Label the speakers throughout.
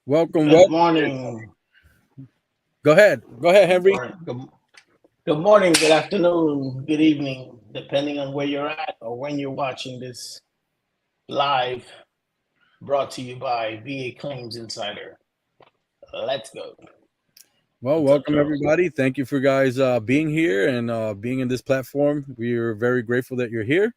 Speaker 1: Welcome,
Speaker 2: Good
Speaker 1: welcome.
Speaker 2: morning.
Speaker 1: Go ahead, Henry.
Speaker 2: Or good morning, good afternoon, good evening, depending on where you're at or when you're watching this live, brought to you by VA Claims Insider. Let's go.
Speaker 1: Well,
Speaker 2: What's up,
Speaker 1: welcome
Speaker 2: Charles?
Speaker 1: everybody. Thank you for guys being here and being in this platform. We are very grateful that you're here,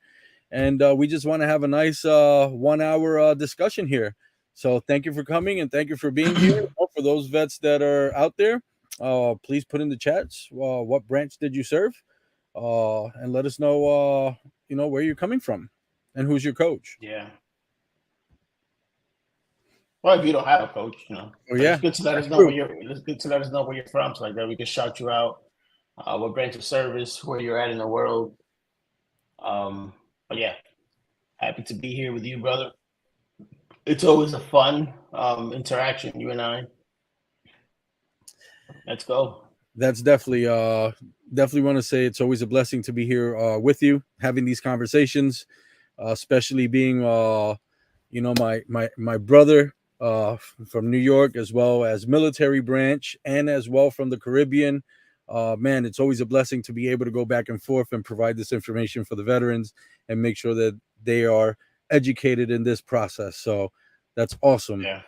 Speaker 1: and we just want to have a nice 1 hour discussion here. So thank you for coming and thank you for being here. For those vets that are out there, please put in the chats what branch did you serve, and let us know where you're coming from and who's your coach.
Speaker 2: Yeah. Well, if you don't have a coach,
Speaker 1: Oh
Speaker 2: but
Speaker 1: yeah,
Speaker 2: it's good to let us
Speaker 1: that's
Speaker 2: know
Speaker 1: true.
Speaker 2: where you're. It's good to let us know where you're from, so like that we can shout you out, what branch of service, where you're at in the world. But yeah, happy to be here with you, brother. It's always a fun interaction, you and I. Let's go.
Speaker 1: That's definitely want to say it's always a blessing to be here with you, having these conversations, especially being my brother from New York, as well as military branch, and as well from the Caribbean. Man, it's always a blessing to be able to go back and forth and provide this information for the veterans and make sure that they are educated in this process. So that's awesome.
Speaker 2: Yeah.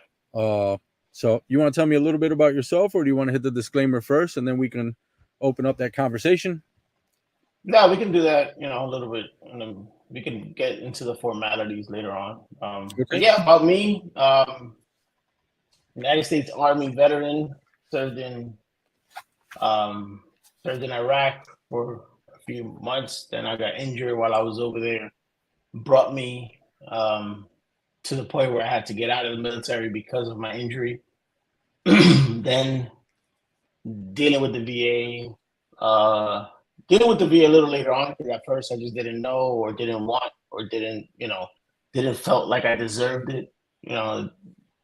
Speaker 1: So you want to tell me a little bit about yourself, or do you want to hit the disclaimer first, and then we can open up that conversation?
Speaker 2: No, we can do that, a little bit, and then we can get into the formalities later on. But
Speaker 1: Okay.
Speaker 2: yeah, about me, United States Army veteran, served in um, served in Iraq for a few months. Then I got injured while I was over there. Brought me to the point where I had to get out of the military because of my injury. Then dealing with the VA, dealing with the VA a little later on because at first I just didn't know or didn't want or didn't felt like I deserved it.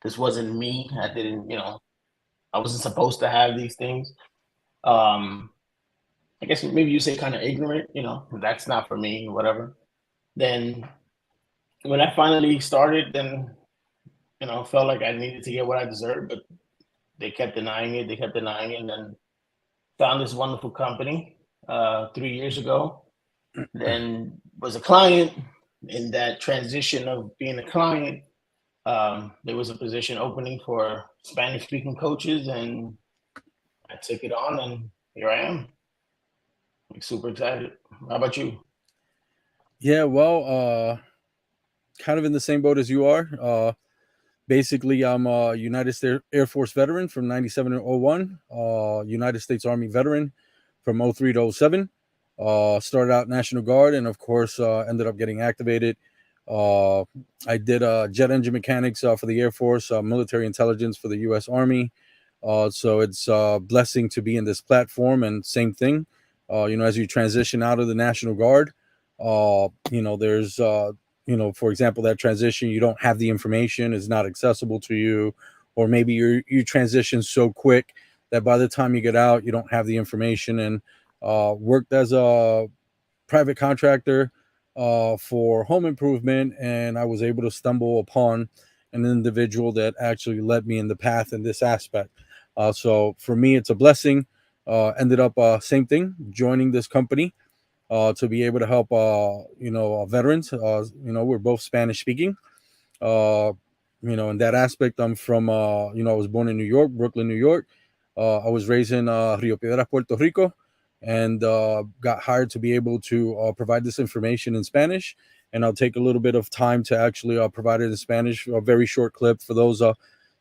Speaker 2: This wasn't me. I didn't, I wasn't supposed to have these things. Um, I guess maybe you say kind of ignorant, that's not for me, whatever. Then when I finally started, then, felt like I needed to get what I deserved, but they kept denying it. They kept denying it. And then found this wonderful company 3 years ago. Then was a client. In that transition of being a client, there was a position opening for Spanish speaking coaches, and I took it on, and here I am. I'm super excited. How about you?
Speaker 1: Yeah, well, kind of in the same boat as you are. Basically, I'm a United States Air Force veteran from 97 to 01, United States Army veteran from 03 to 07. Started out National Guard and, of course, ended up getting activated. Uh, I did jet engine mechanics for the Air Force, military intelligence for the U.S. Army. So it's a blessing to be in this platform. And same thing, as you transition out of the National Guard, there's for example, that transition, you don't have the information, is not accessible to you, or maybe you transition so quick that by the time you get out, you don't have the information. And worked as a private contractor for home improvement, and I was able to stumble upon an individual that actually led me in the path in this aspect. So for me, it's a blessing. Ended up same thing, joining this company to be able to help, veterans. We're both Spanish speaking. Uh, in that aspect, I'm from, I was born in New York, Brooklyn, New York. I was raised in Rio Piedras, Puerto Rico, and got hired to be able to provide this information in Spanish. And I'll take a little bit of time to actually provide it in Spanish, a very short clip for those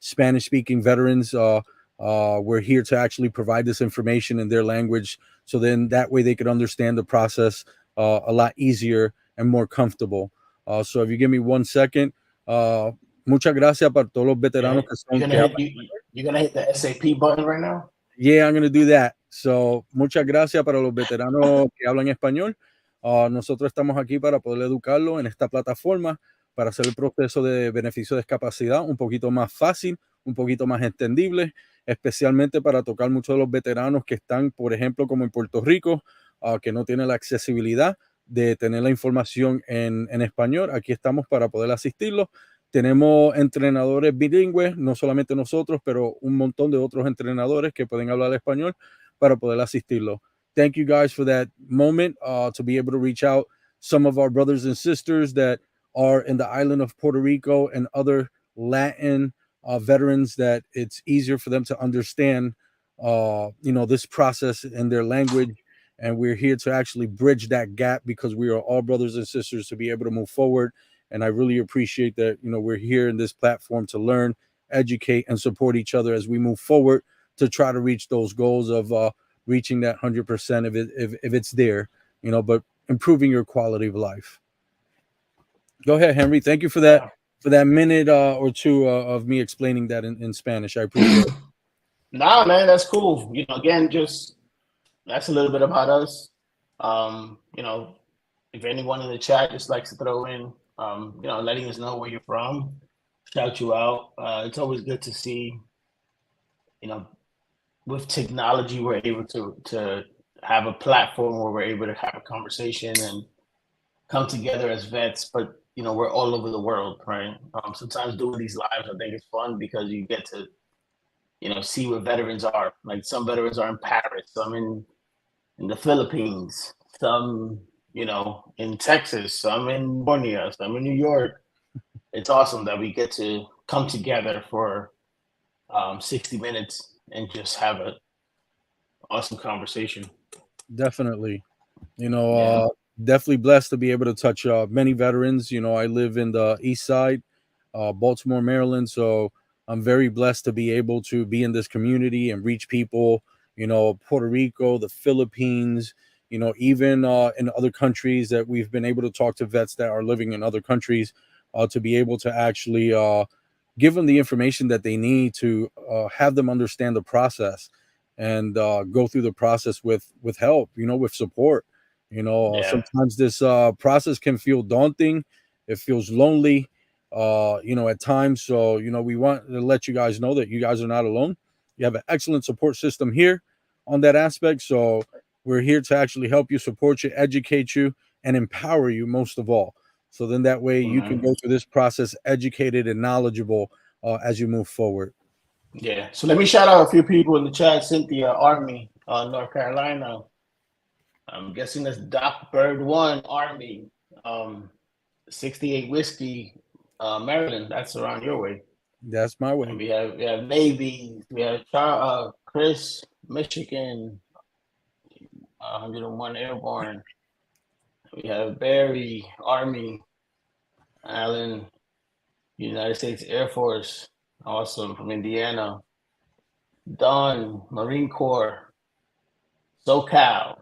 Speaker 1: Spanish speaking veterans. We're here to actually provide this information in their language, so then that way they could understand the process a lot easier and more comfortable. So if you give me 1 second, muchas gracias para todos los
Speaker 2: Yeah,
Speaker 1: veteranos que
Speaker 2: you're
Speaker 1: son
Speaker 2: gonna
Speaker 1: que
Speaker 2: hit
Speaker 1: hablan.
Speaker 2: you're gonna hit the SAP button right now.
Speaker 1: Yeah, I'm going to do that. So, muchas gracias para los veteranos que hablan español. Nosotros estamos aquí para poder educarlo en esta plataforma, para hacer el proceso de beneficio de discapacidad un poquito más fácil, un poquito más entendible, especialmente para tocar muchos de los veteranos que están, por ejemplo, como en Puerto Rico, que no tienen la accesibilidad de tener la información en español. Aquí estamos para poder asistirlos Tenemos entrenadores bilingües, no solamente nosotros, pero un montón de otros entrenadores que pueden hablar español para poder asistirlo. Thank you guys for that moment to be able to reach out some of our brothers and sisters that are in the island of Puerto Rico and other Latin veterans, that it's easier for them to understand this process in their language. And we're here to actually bridge that gap, because we are all brothers and sisters, to be able to move forward. And I really appreciate that, we're here in this platform to learn, educate, and support each other as we move forward to try to reach those goals of reaching that 100% if it's there, but improving your quality of life. Go ahead, Henry. Thank you for that minute or two of me explaining that in Spanish. I appreciate it.
Speaker 2: Nah, man, that's cool. Again, just that's a little bit about us. If anyone in the chat just likes to throw in, letting us know where you're from, shout you out. It's always good to see, with technology, we're able to have a platform where we're able to have a conversation and come together as vets, but we're all over the world, right? Sometimes doing these lives, I think it's fun because you get to, see where veterans are. Like some veterans are in Paris, some in the Philippines, some, in Texas, some in Borneo, some in New York. It's awesome that we get to come together for 60 minutes and just have an awesome conversation.
Speaker 1: Definitely. Definitely blessed to be able to touch many veterans. I live in the East Side, Baltimore, Maryland. So I'm very blessed to be able to be in this community and reach people, Puerto Rico, the Philippines, even in other countries that we've been able to talk to vets that are living in other countries, to be able to actually give them the information that they need to have them understand the process and go through the process with help, with support. Sometimes this process can feel daunting. It feels lonely, at times. So, we want to let you guys know that you guys are not alone. You have an excellent support system here on that aspect. So we're here to actually help you, support you, educate you, and empower you most of all. So then that way you can go through this process educated and knowledgeable as you move forward.
Speaker 2: Yeah. So let me shout out a few people in the chat. Cynthia, Army, North Carolina. I'm guessing that's Doc Bird 1, Army. 68 Whiskey, Maryland. That's around your way.
Speaker 1: That's my way.
Speaker 2: And we have Navy. We have Chris, Michigan, 101 Airborne. We have Barry, Army. Allen, United States Air Force. Awesome. From Indiana. Don, Marine Corps. SoCal.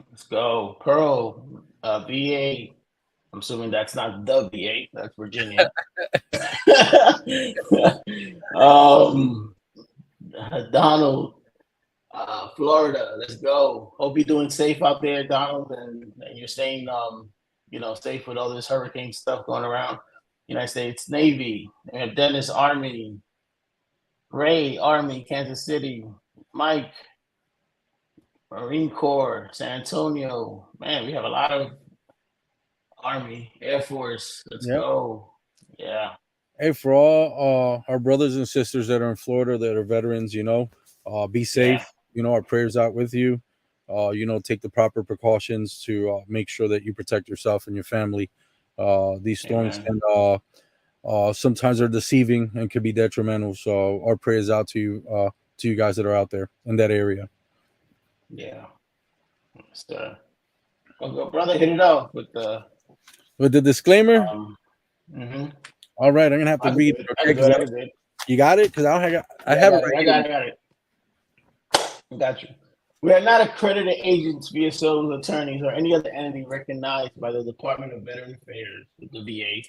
Speaker 2: Let's go. Pearl, VA. I'm assuming that's not the VA. That's Virginia. Donald, Florida. Let's go. Hope you're doing safe out there, Donald, and you're staying, safe with all this hurricane stuff going around. United States Navy. We have Dennis, Army. Ray, Army, Kansas City. Mike, Marine Corps, San Antonio. Man, we have a lot of Army, Air Force. Let's go. Yeah.
Speaker 1: Hey, for all our brothers and sisters that are in Florida that are veterans, be safe. Our prayers out with you. Take the proper precautions to make sure that you protect yourself and your family. These storms can sometimes are deceiving and can be detrimental. So our prayers out to you guys that are out there in that area.
Speaker 2: Yeah. So, brother, hit it off with
Speaker 1: the disclaimer. All right, I'm gonna have to read it. Okay, you got it, because I have it right
Speaker 2: here. I got it. I got you. We are not accredited agents, VSOs, attorneys, or any other entity recognized by the Department of Veteran Affairs, the VA.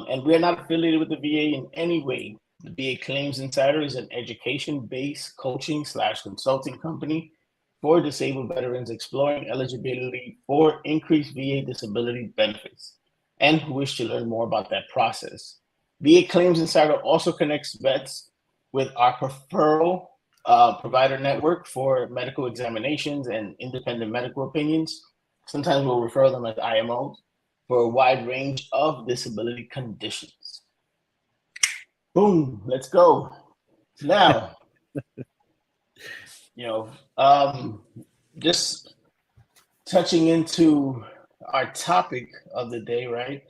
Speaker 2: And we are not affiliated with the VA in any way. The VA Claims Insider is an education-based coaching/consulting company for disabled veterans exploring eligibility for increased VA disability benefits and who wish to learn more about that process. VA Claims Insider also connects vets with our referral provider network for medical examinations and independent medical opinions. Sometimes we'll refer them as IMOs. for a wide range of disability conditions. Boom, let's go. Now, just touching into our topic of the day, right?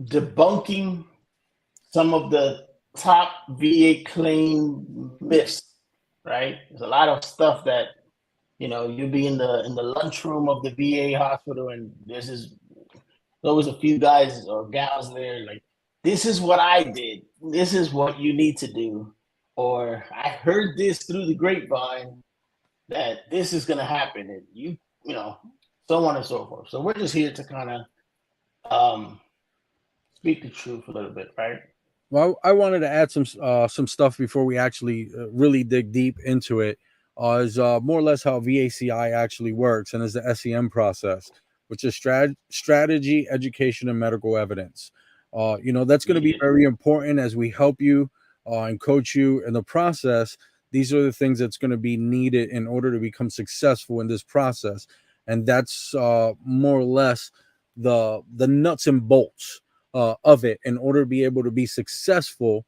Speaker 2: Debunking some of the top VA claim myths, right? There's a lot of stuff that you'll be in the lunchroom of the VA hospital, and there's always a few guys or gals there like, this is what I did. This is what you need to do. Or I heard this through the grapevine that this is going to happen, and so on and so forth. So we're just here to kind of speak the truth a little bit, right?
Speaker 1: Well, I wanted to add some stuff before we actually really dig deep into it. Is more or less how VACI actually works, and is the SEM process, which is strategy, education, and medical evidence. That's going to be very important as we help you and coach you in the process. These are the things that's going to be needed in order to become successful in this process, and that's more or less the nuts and bolts of it in order to be able to be successful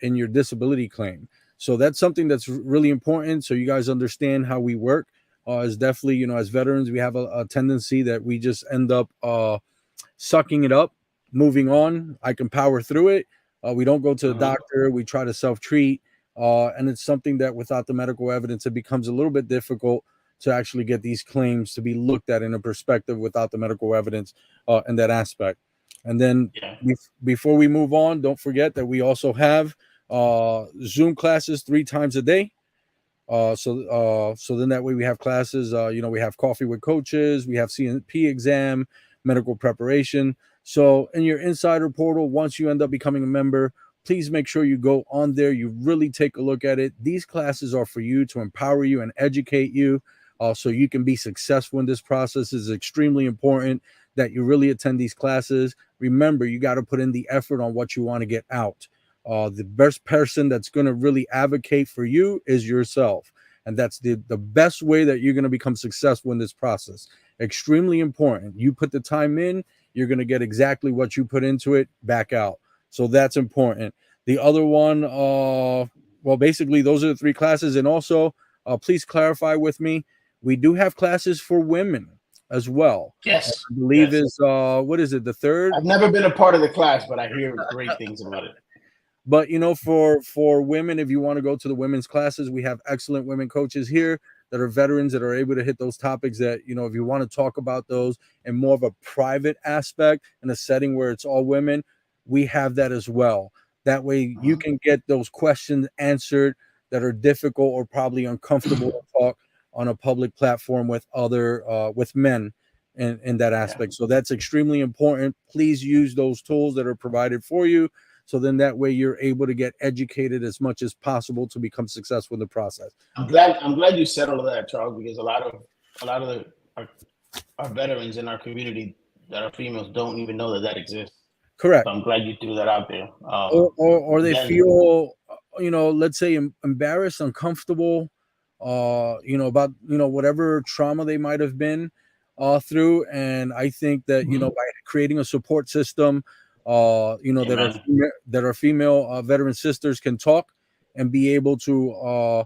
Speaker 1: in your disability claim. So that's something that's really important. So you guys understand how we work. Is definitely, as veterans, we have a tendency that we just end up sucking it up, moving on. I can power through it. We don't go to the doctor. We try to self-treat. And it's something that without the medical evidence, it becomes a little bit difficult to actually get these claims to be looked at in a perspective without the medical evidence in that aspect. And then before we move on, don't forget that we also have Zoom classes 3 times a day. So then that way we have classes, we have coffee with coaches, we have CNP exam, medical preparation. So in your insider portal, once you end up becoming a member, please make sure you go on there. You really take a look at it. These classes are for you to empower you and educate you so you can be successful in this process. It's extremely important that you really attend these classes. Remember, you got to put in the effort on what you want to get out. The best person that's going to really advocate for you is yourself. And that's the best way that you're going to become successful in this process. Extremely important. You put the time in, you're going to get exactly what you put into it back out. So that's important. The other one, basically those are the 3 classes. And also, please clarify with me, we do have classes for women as well.
Speaker 2: Yes.
Speaker 1: I believe is, what is it, the 3rd?
Speaker 2: I've never been a part of the class, but I hear great things about it.
Speaker 1: But, for women, if you want to go to the women's classes, we have excellent women coaches here that are veterans that are able to hit those topics that, if you want to talk about those in more of a private aspect in a setting where it's all women, we have that as well. That way you can get those questions answered that are difficult or probably uncomfortable to talk on a public platform with with men in that aspect. So that's extremely important. Please use those tools that are provided for you. So then that way you're able to get educated as much as possible to become successful in the process.
Speaker 2: I'm glad you said all of that, Charles, because a lot of our veterans in our community that are females don't even know that exists.
Speaker 1: Correct.
Speaker 2: So I'm glad you threw that out there.
Speaker 1: Or they feel, let's say embarrassed, uncomfortable, about, whatever trauma they might have been through. And I think that, by creating a support system, that our female veteran sisters can talk and be able to,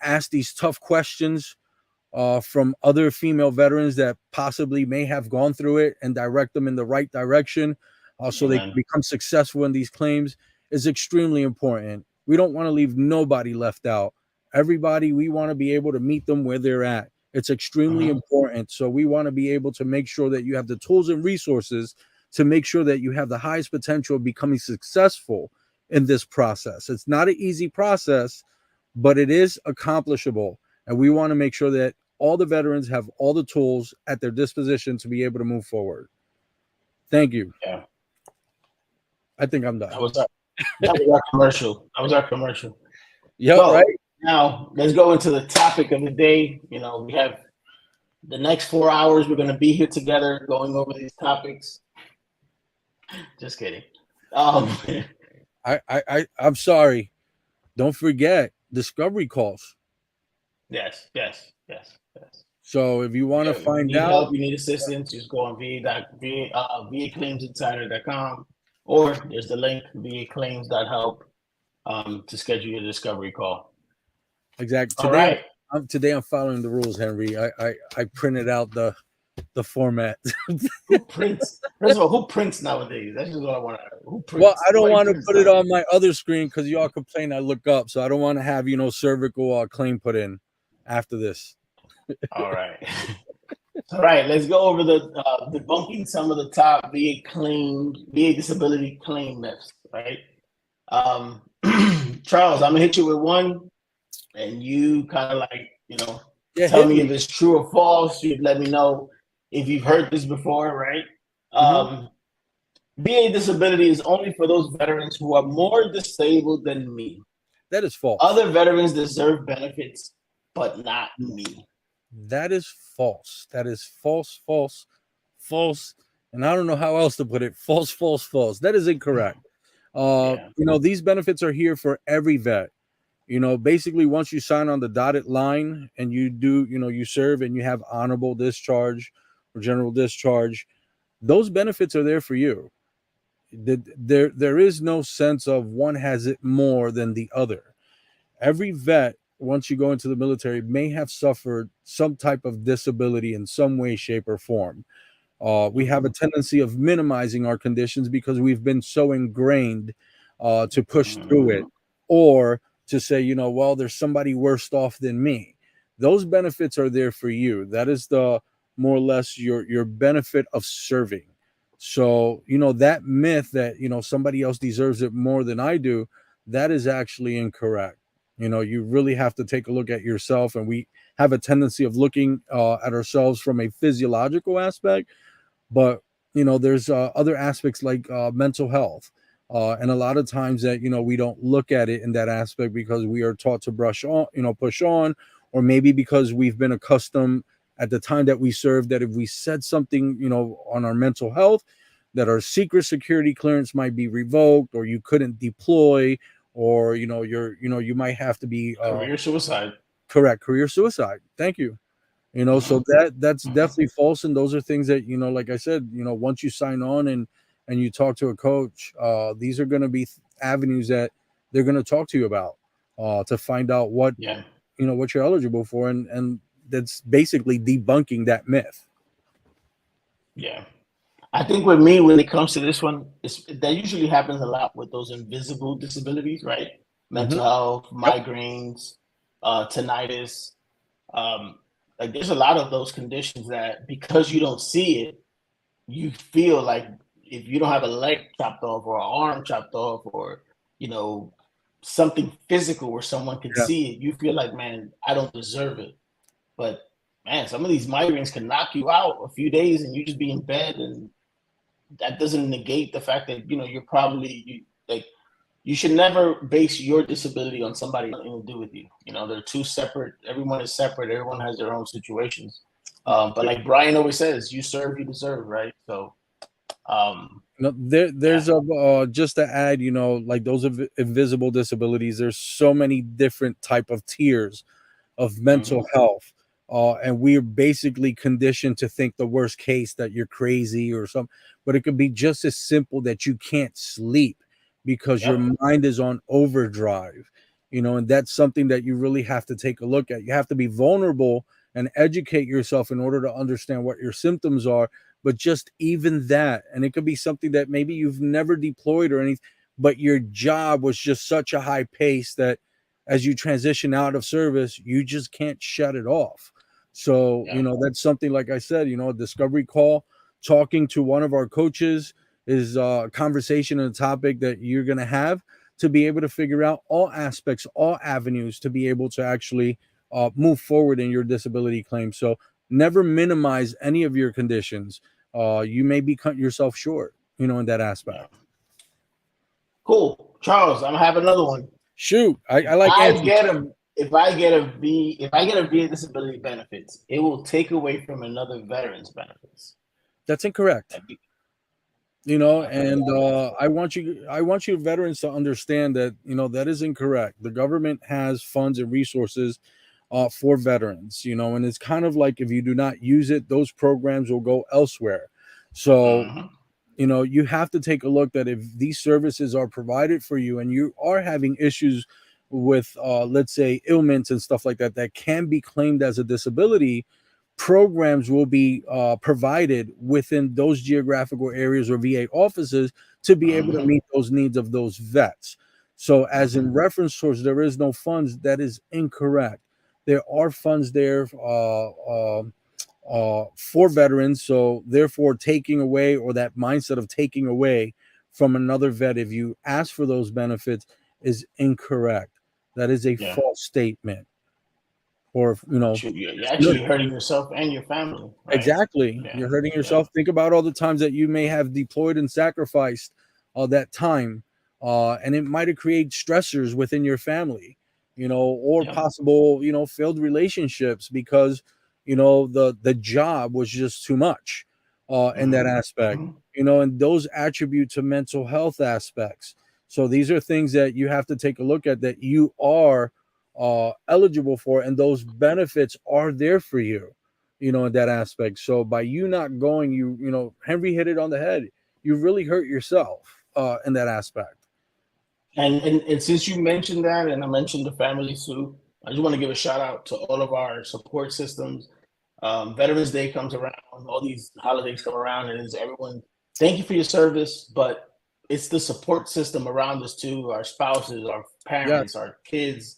Speaker 1: ask these tough questions from other female veterans that possibly may have gone through it and direct them in the right direction so they can become successful in these claims is extremely important. We don't want to leave nobody left out. Everybody, we want to be able to meet them where they're at. It's extremely important. So we want to be able to make sure that you have the tools and resources to make sure that you have the highest potential of becoming successful in this process. It's not an easy process, but it is accomplishable. And we want to make sure that all the veterans have all the tools at their disposition to be able to move forward. Thank you.
Speaker 2: Yeah.
Speaker 1: I think I'm done.
Speaker 2: That was our commercial.
Speaker 1: Yeah,
Speaker 2: so,
Speaker 1: right.
Speaker 2: Now let's go into the topic of the day. We have the next 4 hours. We're going to be here together going over these topics. Just kidding.
Speaker 1: I'm sorry. Don't forget discovery calls.
Speaker 2: Yes.
Speaker 1: So if you want to
Speaker 2: Yeah, if you
Speaker 1: find
Speaker 2: need
Speaker 1: out,
Speaker 2: help, you need assistance, just go on VAclaimsinsider.com, or there's the link VAclaims.help to schedule your discovery call.
Speaker 1: exactly
Speaker 2: All
Speaker 1: today,
Speaker 2: right.
Speaker 1: I'm following the rules, Henry. I printed out the format.
Speaker 2: Who prints? First of all, who prints nowadays? That's just what I want to know. Who
Speaker 1: Well,
Speaker 2: prints?
Speaker 1: I don't
Speaker 2: Nobody
Speaker 1: want to
Speaker 2: prints
Speaker 1: put it
Speaker 2: nowadays.
Speaker 1: on my other screen because y'all complain I look up, so I don't want to have cervical claim put in after this.
Speaker 2: All right. All right, let's go over the debunking some of the top VA disability claim myths. Right, Charles, I'm gonna hit you with one, and you kind of
Speaker 1: Yeah,
Speaker 2: tell
Speaker 1: hit
Speaker 2: me
Speaker 1: me.
Speaker 2: if it's true or false. You let me know if you've heard this before. Right,
Speaker 1: Mhm.
Speaker 2: VA disability is only for those veterans who are more disabled than me.
Speaker 1: That is false.
Speaker 2: Other veterans deserve benefits, but not me.
Speaker 1: That is false. That is false, false, false. And I don't know how else to put it. False, false, false. That is incorrect.
Speaker 2: Yeah.
Speaker 1: These benefits are here for every vet. Basically, once you sign on the dotted line and you do, you serve and you have honorable discharge or general discharge, those benefits are there for you. There is no sense of one has it more than the other. Every vet, once you go into the military, may have suffered some type of disability in some way, shape, or form. We have a tendency of minimizing our conditions because we've been so ingrained to push through it, or to say, well, there's somebody worse off than me. Those benefits are there for you. That is the more or less your benefit of serving. So, that myth that, somebody else deserves it more than I do, that is actually incorrect. You really have to take a look at yourself, and we have a tendency of looking at ourselves from a physiological aspect, but there's other aspects like mental health, and a lot of times that we don't look at it in that aspect because we are taught to brush on, push on, or maybe because we've been accustomed at the time that we served that if we said something on our mental health, that our secret security clearance might be revoked, or you couldn't deploy, or you might have to be
Speaker 2: Career suicide.
Speaker 1: correct, career suicide. Thank you. So that's definitely false, and those are things that like I said, once you sign on and you talk to a coach, these are going to be avenues that they're going to talk to you about to find out what
Speaker 2: Yeah.
Speaker 1: what you're eligible for, and that's basically debunking that myth.
Speaker 2: Yeah. I think with me, when it comes to this one, that usually happens a lot with those invisible disabilities, right?
Speaker 1: Hmm.
Speaker 2: Mental health,
Speaker 1: Yep.
Speaker 2: migraines, tinnitus. Like there's a lot of those conditions that because you don't see it, you feel like if you don't have a leg chopped off or an arm chopped off or, you know, something physical where someone can
Speaker 1: Yeah.
Speaker 2: see it, you feel like, man, I don't deserve it. But man, some of these migraines can knock you out a few days and you just be in bed, and that doesn't negate the fact that you're probably like you should never base your disability on somebody nothing to do with you. They're two separate. Everyone is separate. Everyone has their own situations. But like Brian always says, you serve, you deserve, right? So,
Speaker 1: No, there's
Speaker 2: yeah.
Speaker 1: just to add, like those invisible disabilities. There's so many different type of tiers of mental health. And we're basically conditioned to think the worst case that you're crazy or something, but it could be just as simple that you can't sleep because your
Speaker 2: Yep.
Speaker 1: mind is on overdrive, and that's something that you really have to take a look at. You have to be vulnerable and educate yourself in order to understand what your symptoms are. But just even that, and it could be something that maybe you've never deployed or anything, but your job was just such a high pace that as you transition out of service, you just can't shut it off. So,
Speaker 2: Yep.
Speaker 1: that's something, like I said, a discovery call, talking to one of our coaches is a conversation and a topic that you're going to have to be able to figure out all aspects, all avenues to be able to actually move forward in your disability claim. So, never minimize any of your conditions. You may be cut yourself short, in that aspect.
Speaker 2: Yeah. Cool, Charles. I'm gonna have another one.
Speaker 1: Shoot, I
Speaker 2: If
Speaker 1: like
Speaker 2: I
Speaker 1: answers.
Speaker 2: get a if I get a VA disability benefits, it will take away from another veteran's benefits.
Speaker 1: That's incorrect.
Speaker 2: I've heard
Speaker 1: And
Speaker 2: that before.
Speaker 1: I want you veterans to understand that that is incorrect. The government has funds and resources for veterans, you know, and it's kind of like if you do not use it, those programs will go elsewhere. So,
Speaker 2: Mhm.
Speaker 1: you know, you have to take a look that if these services are provided for you and you are having issues with, let's say, ailments and stuff like that, that can be claimed as a disability, programs will be provided within those geographical areas or VA offices to be able to
Speaker 2: Mhm.
Speaker 1: meet those needs of those vets. So, as
Speaker 2: Mhm.
Speaker 1: in reference towards there is no funds, that is incorrect. There are funds there for veterans. So, therefore, taking away or that mindset of taking away from another vet if you ask for those benefits is incorrect. That is a
Speaker 2: Yeah.
Speaker 1: false statement. Or, you know,
Speaker 2: You're actually hurting yourself and your family, right?
Speaker 1: exactly.
Speaker 2: Yeah.
Speaker 1: You're hurting
Speaker 2: Yeah.
Speaker 1: yourself. Think about all the times that you may have deployed and sacrificed that time. And it might have created stressors within your family, you know, or
Speaker 2: Yeah.
Speaker 1: possible, you know, failed relationships because, you know, the job was just too much in that
Speaker 2: Mhm.
Speaker 1: aspect,
Speaker 2: Mhm.
Speaker 1: you know, and those attribute to mental health aspects. So these are things that you have to take a look at that you are eligible for, and those benefits are there for you, you know, in that aspect. So by you not going, you know, Henry hit it on the head. You really hurt yourself in that aspect.
Speaker 2: And since you mentioned that, and I mentioned the family too, I just want to give a shout out to all of our support systems. Veterans Day comes around, all these holidays come around, and it's everyone. Thank you for your service, but it's the support system around us too. Our spouses, our parents,
Speaker 1: Yes.
Speaker 2: our kids,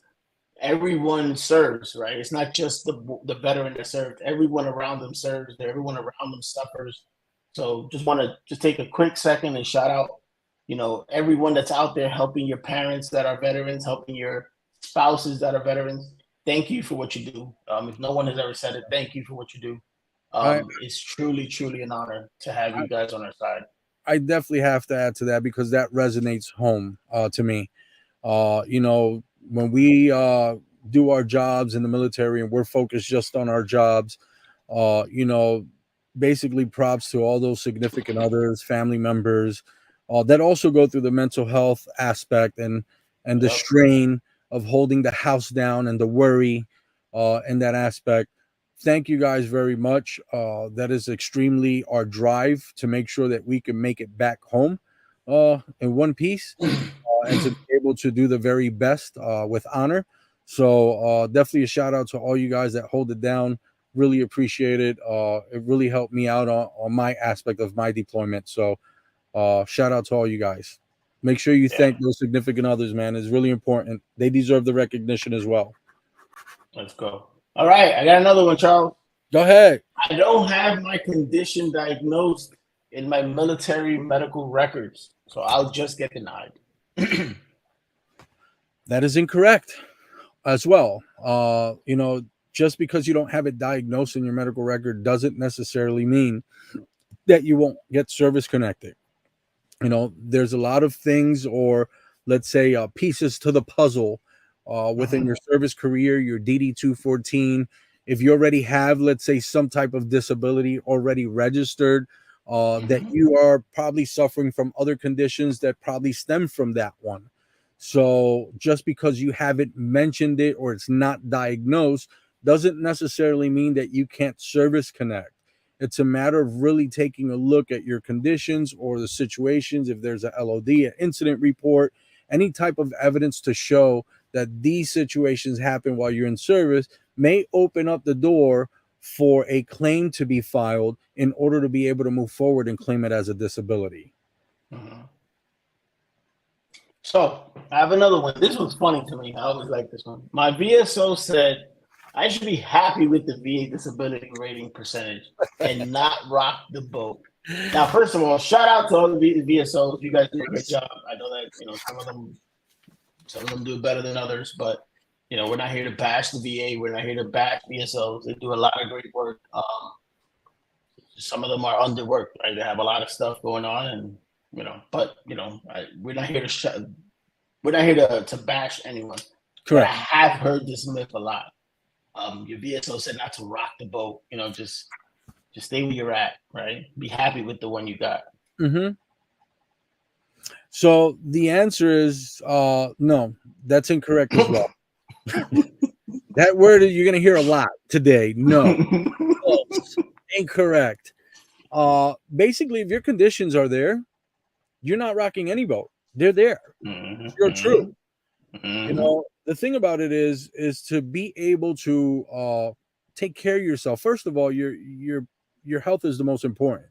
Speaker 2: everyone serves, right? It's not just the veteran that served. Everyone around them serves. Everyone around them suffers. So just want to just take a quick second and shout out, everyone that's out there helping your parents that are veterans, helping your spouses that are veterans. Thank you for what you do. If no one has ever said it, thank you for what you do.
Speaker 1: I
Speaker 2: It's truly, truly an honor to have you guys on our side.
Speaker 1: I definitely have to add to that because that resonates home to me. You know, when we do our jobs in the military and we're focused just on our jobs, you know, basically props to all those significant others, family members that also go through the mental health aspect and the
Speaker 2: Yep.
Speaker 1: strain of holding the house down and the worry in that aspect. Thank you guys very much. That is extremely our drive to make sure that we can make it back home in one piece and to be able to do the very best with honor. So definitely a shout out to all you guys that hold it down. Really appreciate it. It really helped me out on my aspect of my deployment. So shout out to all you guys. Make sure you
Speaker 2: Yeah.
Speaker 1: thank those significant others, man. It's really important. They deserve the recognition as well.
Speaker 2: Let's go. All right. I got another one, Charles.
Speaker 1: Go ahead.
Speaker 2: I don't have my condition diagnosed in my military medical records, so I'll just get denied.
Speaker 1: That is incorrect as well. You know, just because you don't have it diagnosed in your medical record doesn't necessarily mean that you won't get service connected. You know, there's a lot of things, or let's say pieces to the puzzle within
Speaker 2: Mhm.
Speaker 1: your service career, your DD 214. If you already have, let's say, some type of disability already registered, that
Speaker 2: Mhm.
Speaker 1: you are probably suffering from other conditions that probably stem from that one. So just because you haven't mentioned it or it's not diagnosed doesn't necessarily mean that you can't service connect. It's a matter of really taking a look at your conditions or the situations. If there's a LOD, an incident report, any type of evidence to show that these situations happen while you're in service may open up the door for a claim to be filed in order to be able to move forward and claim it as a disability.
Speaker 2: Mhm. So I have another one. This was funny to me. I always like this one. My VSO said I should be happy with the VA disability rating percentage and not rock the boat. Now, first of all, shout out to all the VSOs. You guys do a great job. I know that some of them do better than others, but we're not here to bash the VA. We're not here to bash VSOs. They do a lot of great work. Some of them are underworked, right? They have a lot of stuff going on, and but we're not here to we're not here to bash anyone. But I
Speaker 1: Correct.
Speaker 2: have heard this myth a lot. Your VSO said not to rock the boat. Just stay where you're at, right? Be happy with the one you got.
Speaker 1: Mm-hmm. So the answer is no, that's incorrect as well. That word you're going to hear a lot today. No, false, incorrect. Basically, if your conditions are there, you're not rocking any boat. They're there. You're true. The thing about it is to be able to take care of yourself. First of all, your health is the most important.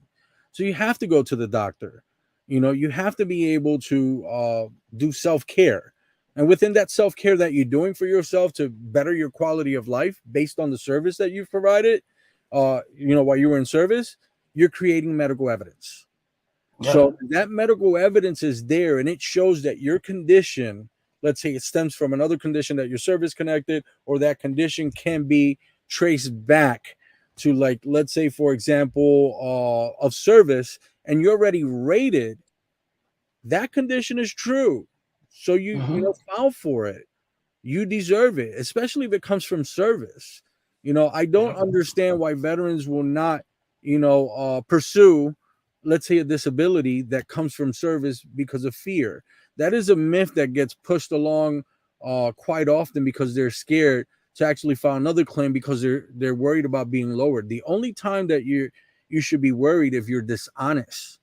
Speaker 1: So you have to go to the doctor. You have to be able to do self-care. And within that self-care that you're doing for yourself to better your quality of life based on the service that you've provided, while you were in service, you're creating medical evidence.
Speaker 2: Yeah.
Speaker 1: So that medical evidence is there and it shows that your condition, let's say it stems from another condition that your service connected, or that condition can be traced back to, like, let's say, for example, of service, and you're already rated, that condition is true. So you file for it. You deserve it, especially if it comes from service. I don't understand why veterans will not, pursue, let's say, a disability that comes from service because of fear. That is a myth that gets pushed along quite often because they're scared to actually file another claim because they're worried about being lowered. The only time that you should be worried if you're dishonest,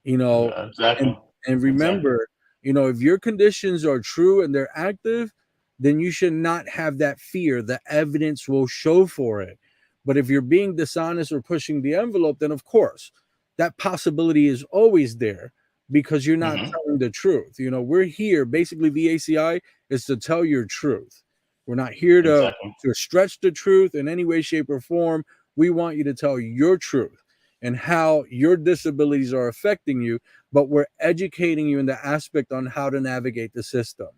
Speaker 2: Exactly.
Speaker 1: and remember, if your conditions are true and they're active, then you should not have that fear. The evidence will show for it. But if you're being dishonest or pushing the envelope, then of course that possibility is always there because you're not telling the truth. We're here, basically VACI is to tell your truth. We're not here to stretch the truth in any way, shape, or form. We want you to tell your truth and how your disabilities are affecting you, but we're educating you in the aspect on how to navigate the system.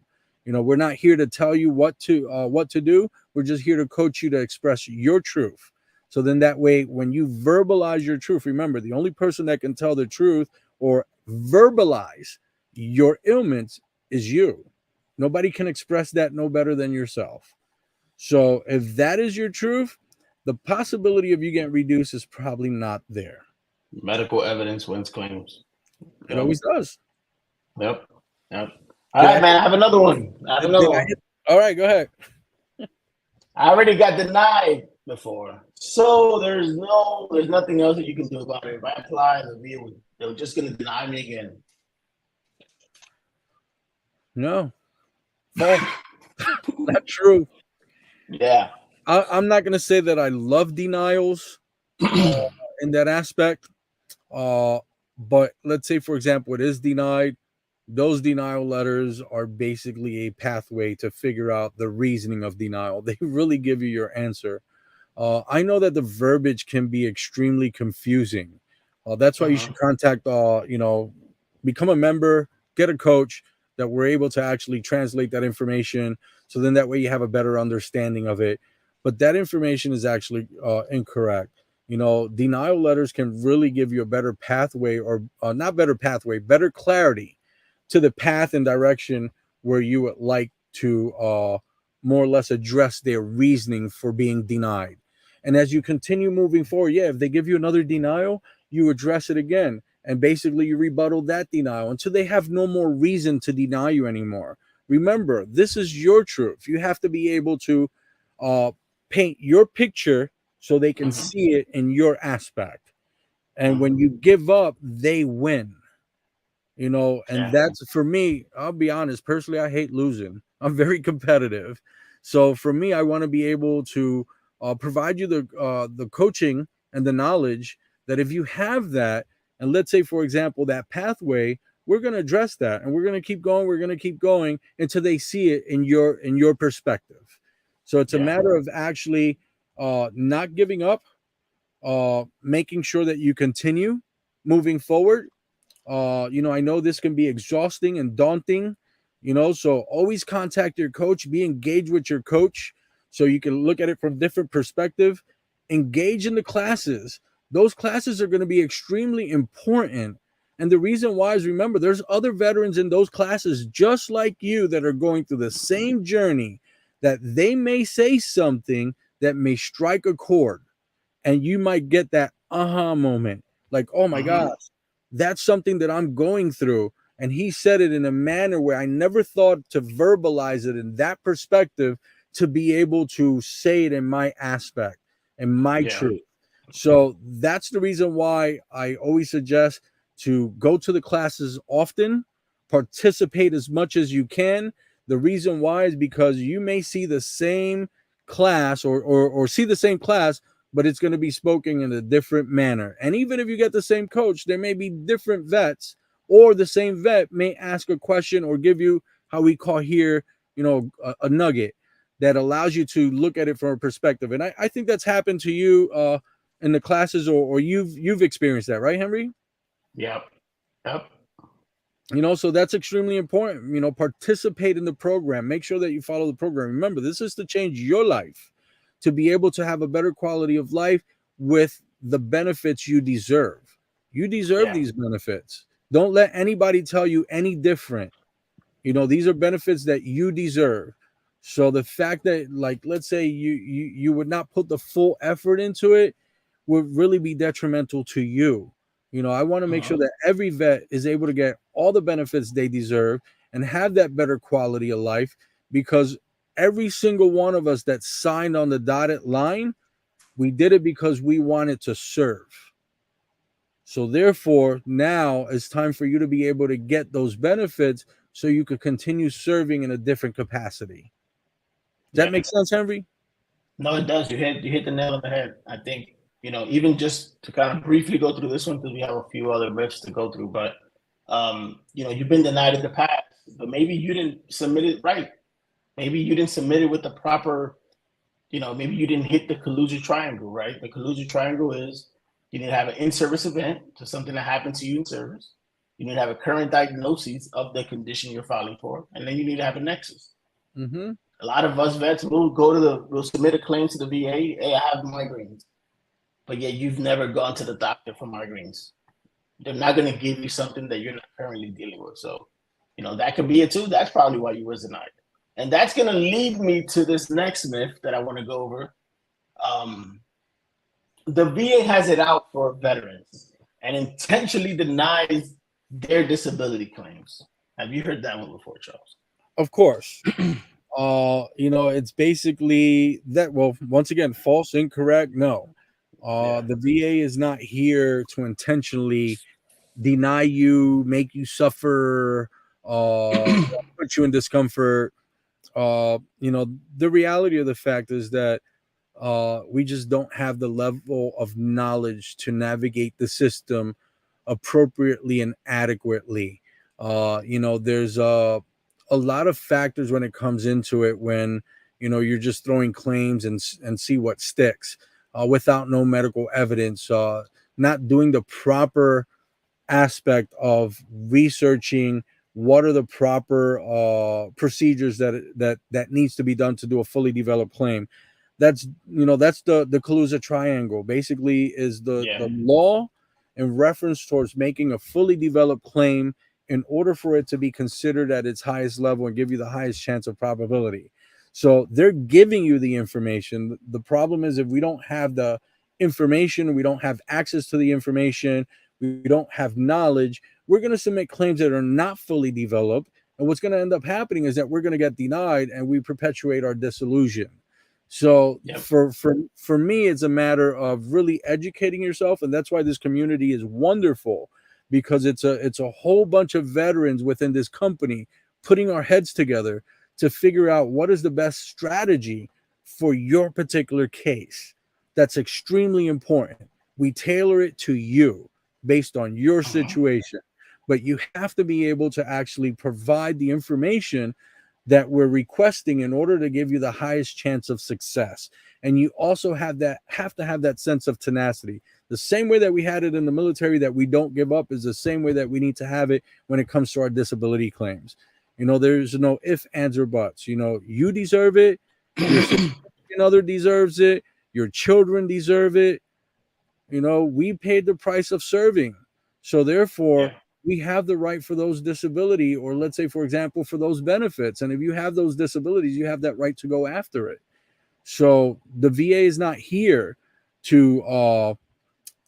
Speaker 1: We're not here to tell you what to do. We're just here to coach you to express your truth. So then that way, when you verbalize your truth, remember, the only person that can tell the truth or verbalize your ailments is you. Nobody can express that no better than yourself. So if that is your truth, the possibility of you getting reduced is probably not there.
Speaker 2: Medical evidence wins claims.
Speaker 1: It always does.
Speaker 2: Yep. All right, man. I have another one.
Speaker 1: All right, go ahead.
Speaker 2: I already got denied before, so there's nothing else that you can do about it. If I apply, they're just gonna deny me again.
Speaker 1: No, false. Not true.
Speaker 2: Yeah.
Speaker 1: I'm not gonna say that I love denials in that aspect. But let's say, for example, it is denied. Those denial letters are basically a pathway to figure out the reasoning of denial. They really give you your answer. I know that the verbiage can be extremely confusing. That's why you should contact, become a member, get a coach that we're able to actually translate that information. So then that way you have a better understanding of it. But that information is actually incorrect. Denial letters can really give you a better pathway, or not better pathway, better clarity to the path and direction where you would like to more or less address their reasoning for being denied. And as you continue moving forward, if they give you another denial, you address it again. And basically you rebuttal that denial until they have no more reason to deny you anymore. Remember, this is your truth. You have to be able to paint your picture so they can see it in your aspect. And when you give up, they win. And that's, for me, I'll be honest, personally, I hate losing. I'm very competitive. So for me, I want to be able to provide you the coaching and the knowledge that if you have that, and let's say, for example, that pathway, we're going to address that and we're going to keep going. We're going to keep going until they see it in your perspective. So it's a matter of actually not giving up, making sure that you continue moving forward. I know this can be exhausting and daunting, so always contact your coach, be engaged with your coach so you can look at it from different perspective. Engage in the classes. Those classes are going to be extremely important. And the reason why is, remember, there's other veterans in those classes just like you that are going through the same journey, that they may say something that may strike a chord, and you might get that aha moment, like, oh my gosh, that's something that I'm going through. And he said it in a manner where I never thought to verbalize it in that perspective to be able to say it in my aspect and my
Speaker 2: Yeah.
Speaker 1: truth. So that's the reason why I always suggest to go to the classes often, participate as much as you can. The reason why is because you may see the same class or see the same class, but it's going to be spoken in a different manner. And even if you get the same coach, there may be different vets, or the same vet may ask a question or give you how we call here, a nugget that allows you to look at it from a perspective. And I think that's happened to you in the classes, or you've experienced that, right, Henry?
Speaker 2: Yep. Yep.
Speaker 1: So that's extremely important. Participate in the program. Make sure that you follow the program. Remember, this is to change your life, to be able to have a better quality of life with the benefits you deserve. You deserve
Speaker 2: Yeah.
Speaker 1: these benefits. Don't let anybody tell you any different. These are benefits that you deserve. So the fact that, like, let's say you would not put the full effort into it would really be detrimental to you. I want to make sure
Speaker 2: Uh-huh.
Speaker 1: that every vet is able to get all the benefits they deserve and have that better quality of life, because every single one of us that signed on the dotted line, we did it because we wanted to serve. So therefore, now it's time for you to be able to get those benefits so you could continue serving in a different capacity. Does that
Speaker 2: Yeah.
Speaker 1: make sense, Henry?
Speaker 2: No, it does. You hit the nail on the head. I think, even just to kind of briefly go through this one, because we have a few other myths to go through, but you've been denied in the past, but maybe you didn't submit it right. Maybe you didn't submit it with the proper, maybe you didn't hit the collusive triangle, right? The collusive triangle is you need to have an in-service event to something that happened to you in service. You need to have a current diagnosis of the condition you're filing for, and then you need to have a nexus.
Speaker 1: Mm-hmm.
Speaker 2: A lot of us vets will submit a claim to the VA. Hey, I have migraines, but yet you've never gone to the doctor for migraines. They're not going to give you something that you're not currently dealing with. So, that could be it too. That's probably why you was denied. And that's going to lead me to this next myth that I want to go over. The VA has it out for veterans and intentionally denies their disability claims. Have you heard that one before, Charles?
Speaker 1: Of course. It's basically that. Well, once again, false, incorrect. No,
Speaker 2: Yeah.
Speaker 1: the VA is not here to intentionally deny you, make you suffer, put you in discomfort. The reality of the fact is that we just don't have the level of knowledge to navigate the system appropriately and adequately. There's a lot of factors when it comes into it when you're just throwing claims and see what sticks without no medical evidence, not doing the proper aspect of researching what are the proper procedures that needs to be done to do a fully developed claim. That's the Calusa triangle. Basically, is
Speaker 2: Yeah.
Speaker 1: the law in reference towards making a fully developed claim in order for it to be considered at its highest level and give you the highest chance of probability. So they're giving you the information. The problem is, if we don't have the information, we don't have access to the information, we don't have knowledge, we're going to submit claims that are not fully developed. And what's going to end up happening is that we're going to get denied and we perpetuate our disillusion. So
Speaker 2: Yep.
Speaker 1: for me, it's a matter of really educating yourself, and that's why this community is wonderful, because it's a whole bunch of veterans within this company putting our heads together to figure out what is the best strategy for your particular case. That's extremely important. We tailor it to you based on your
Speaker 2: Uh-huh.
Speaker 1: situation, but you have to be able to actually provide the information that we're requesting in order to give you the highest chance of success. And you also have to have that sense of tenacity. The same way that we had it in the military, that we don't give up, is the same way that we need to have it when it comes to our disability claims. There's no if, ands, or buts. You deserve it, your significant other deserves it, your children deserve it. We paid the price of serving. So therefore,
Speaker 2: Yeah.
Speaker 1: we have the right for those disability, or let's say, for example, for those benefits. And if you have those disabilities, you have that right to go after it. So the VA is not here to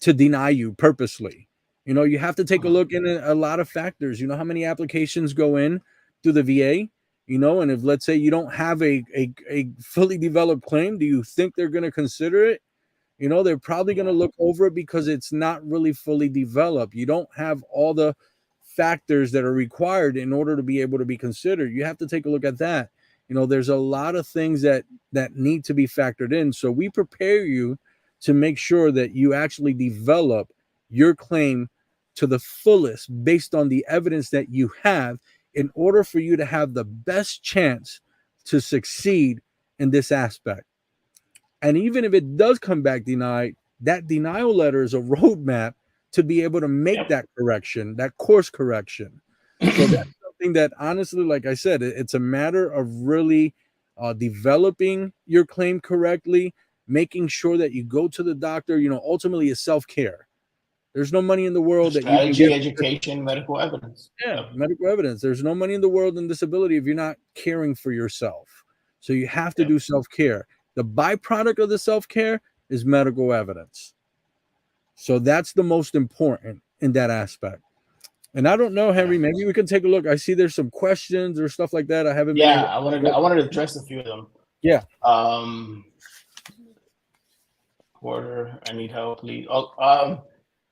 Speaker 1: deny you purposely. You have to take a
Speaker 2: Uh-huh.
Speaker 1: look in a lot of factors. You know how many applications go in through the VA? And if, let's say, you don't have a fully developed claim, do you think they're going to consider it? They're probably going to look over it because it's not really fully developed. You don't have all the factors that are required in order to be able to be considered. You have to take a look at that. There's a lot of things that need to be factored in. So we prepare you to make sure that you actually develop your claim to the fullest based on the evidence that you have, in order for you to have the best chance to succeed in this aspect. And even if it does come back denied, that denial letter is a roadmap to be able to make that correction, that course correction. So that's something that, honestly, like I said, it's a matter of really developing your claim correctly, making sure that you go to the doctor. Ultimately, it's self-care. There's no money in the world that you can
Speaker 2: Strategy,
Speaker 1: get.
Speaker 2: education, medical evidence.
Speaker 1: Yeah, medical evidence. There's no money in the world in disability if you're not caring for yourself. So you have to do self-care. The byproduct of the self-care is medical evidence. So that's the most important in that aspect. And I don't know, Henry, maybe we can take a look. I see there's some questions or stuff like that. I haven't been able
Speaker 2: to. I wanted to address a few of them.
Speaker 1: Yeah.
Speaker 2: Porter, I need help, please.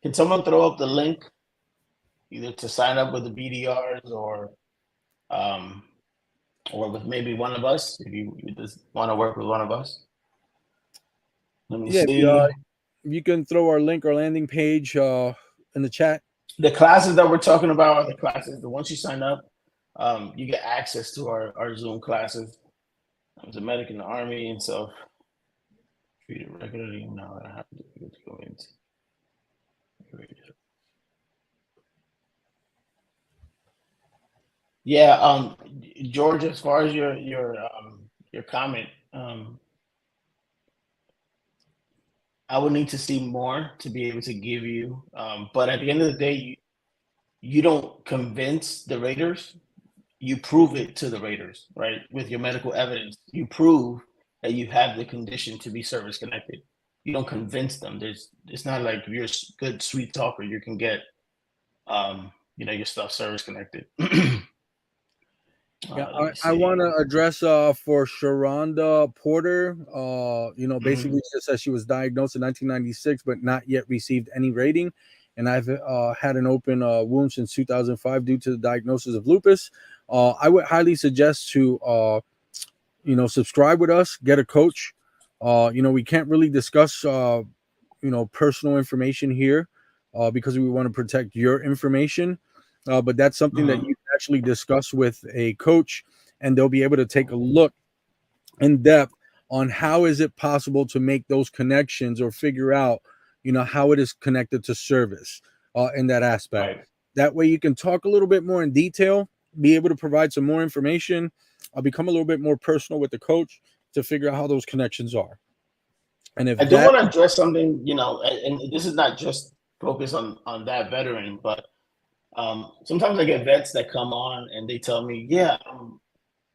Speaker 2: Can someone throw up the link either to sign up with the BDRs or with maybe one of us, if you just want to work with one of us? Let me see.
Speaker 1: You can throw our link, our landing page in the chat.
Speaker 2: The classes that we're talking about are the classes that once you sign up, you get access to our Zoom classes. I was a medic in the Army, and so treated regularly. Now I have to go into. Yeah, George, as far as your comment, I would need to see more to be able to give you. But at the end of the day, you don't convince the raters, you prove it to the raters, right? With your medical evidence, you prove that you have the condition to be service connected. You don't convince them. It's not like you're a good sweet talker. You can get, your stuff service connected.
Speaker 1: I want to address for Sharonda Porter. Basically just says she was diagnosed in 1996, but not yet received any rating. And I've had an open wound since 2005 due to the diagnosis of lupus. I would highly suggest to, subscribe with us, get a coach. We can't really discuss, personal information here because we want to protect your information. But that's something that you can actually discuss with a coach, and they'll be able to take a look in depth on how is it possible to make those connections or figure out, how it is connected to service in that aspect. Right. That way you can talk a little bit more in detail, be able to provide some more information, become a little bit more personal with the coach to figure out how those connections are. And if
Speaker 2: I do want to address something, and this is not just focused on that veteran, but sometimes I get vets that come on and they tell me,